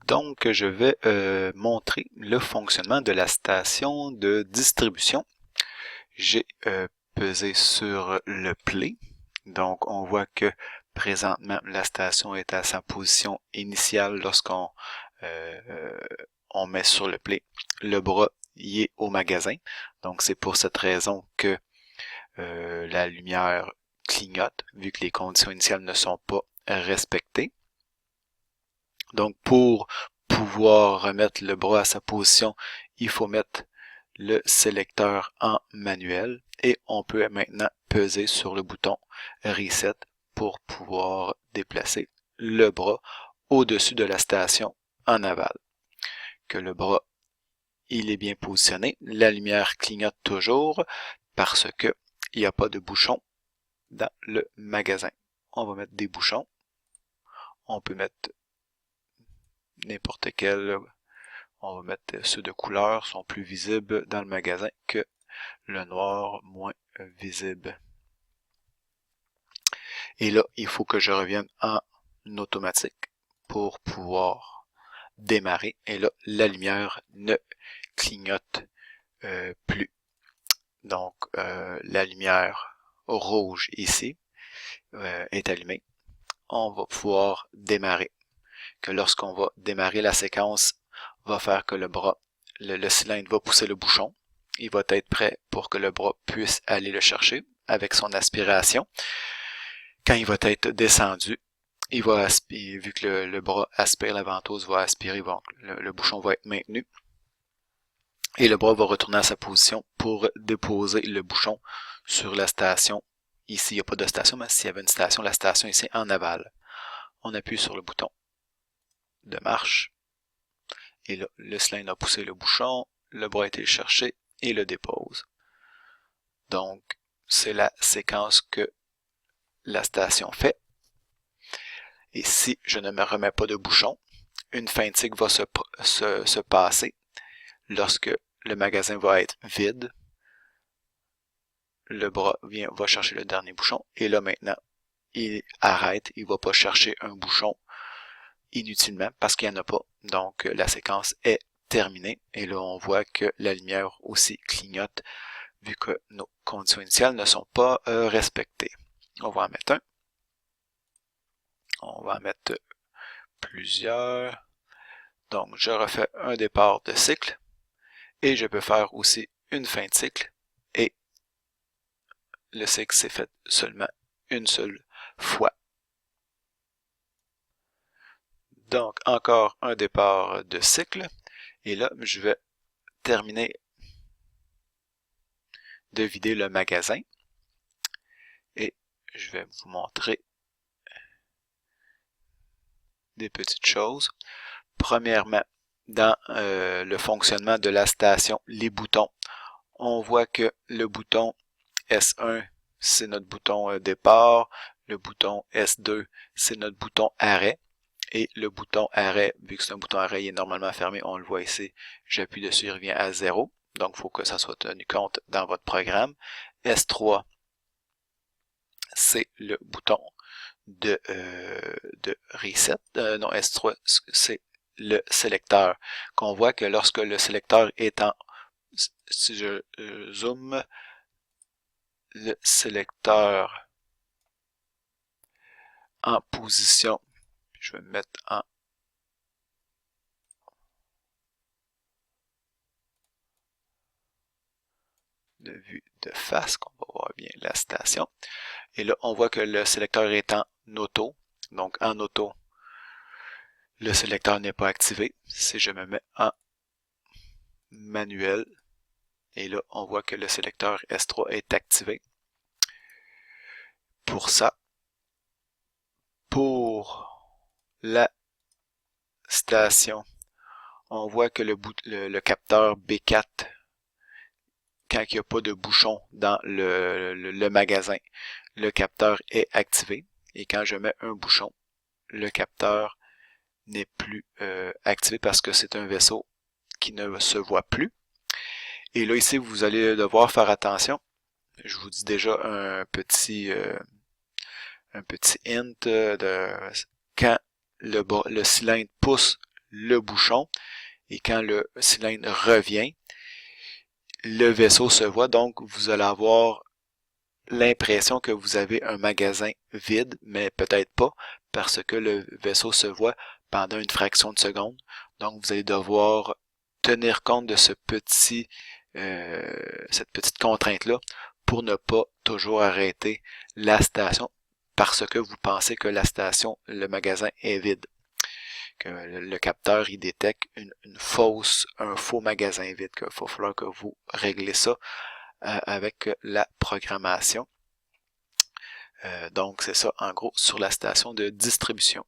Donc, je vais montrer le fonctionnement de la station de distribution. J'ai pesé sur le play. Donc, on voit que présentement, la station est à sa position initiale lorsqu'on on met sur le play. Le bras y est au magasin. Donc, c'est pour cette raison que la lumière clignote, vu que les conditions initiales ne sont pas respectées. Donc, pour pouvoir remettre le bras à sa position, il faut mettre le sélecteur en manuel et on peut maintenant peser sur le bouton Reset pour pouvoir déplacer le bras au-dessus de la station en aval. Que le bras, il est bien positionné. La lumière clignote toujours parce que il n'y a pas de bouchon dans le magasin. On va mettre des bouchons. On peut mettre n'importe quel. On va mettre ceux de couleur, sont plus visibles dans le magasin que le noir, moins visible. Et là, il faut que je revienne en automatique pour pouvoir démarrer. Et là, la lumière ne clignote plus. Donc, la lumière rouge ici est allumée. On va pouvoir démarrer. Que lorsqu'on va démarrer la séquence, va faire que le bras, le cylindre va pousser le bouchon. Il va être prêt pour que le bras puisse aller le chercher avec son aspiration. Quand il va être descendu, il va aspirer, vu que le bras aspire, la ventouse va aspirer, bon, le bouchon va être maintenu. Et le bras va retourner à sa position pour déposer le bouchon sur la station. Ici, il n'y a pas de station, mais s'il y avait une station, la station ici en aval. On appuie sur le bouton de marche. Et là, le cylindre a poussé le bouchon, le bras a été cherché et le dépose. Donc, c'est la séquence que la station fait. Et si je ne me remets pas de bouchon, une fin de cycle va se passer lorsque le magasin va être vide. Le bras va chercher le dernier bouchon et là maintenant, il arrête, il ne va pas chercher un bouchon inutilement parce qu'il n'y en a pas. Donc, la séquence est terminée et là, on voit que la lumière aussi clignote vu que nos conditions initiales ne sont pas respectées. On va en mettre un. On va en mettre plusieurs. Donc, je refais un départ de cycle et je peux faire aussi une fin de cycle et le cycle s'est fait seulement une seule fois. Donc, encore un départ de cycle et là, je vais terminer de vider le magasin et je vais vous montrer des petites choses. Premièrement, dans le fonctionnement de la station, les boutons, on voit que le bouton S1, c'est notre bouton départ, le bouton S2, c'est notre bouton arrêt, et le bouton arrêt, vu que c'est un bouton arrêt, il est normalement fermé, on le voit ici, j'appuie dessus, il revient à 0, donc il faut que ça soit tenu compte dans votre programme. S3, c'est le bouton de reset, non, S3, c'est le sélecteur, qu'on voit que lorsque le sélecteur est en, si je zoome, le sélecteur en position, je vais me mettre en de vue de face, qu'on va voir bien la station. Et là, on voit que le sélecteur est en auto. Donc, en auto, le sélecteur n'est pas activé. Si je me mets en manuel, et là, on voit que le sélecteur S3 est activé. Pour ça, pour la station, on voit que le capteur B4, quand il n'y a pas de bouchon dans le magasin, le capteur est activé. Et quand je mets un bouchon, le capteur n'est plus activé parce que c'est un vaisseau qui ne se voit plus. Et là, ici, vous allez devoir faire attention. Je vous dis déjà un petit hint de quand le cylindre pousse le bouchon et quand le cylindre revient, le vaisseau se voit, donc vous allez avoir l'impression que vous avez un magasin vide, mais peut-être pas, parce que le vaisseau se voit pendant une fraction de seconde. Donc vous allez devoir tenir compte de cette petite contrainte-là pour ne pas toujours arrêter la station parce que vous pensez que la station, le magasin est vide. Que le capteur, il détecte un faux magasin vide, qu'il va falloir que vous réglez ça avec la programmation. Donc, c'est ça, en gros, sur la station de distribution.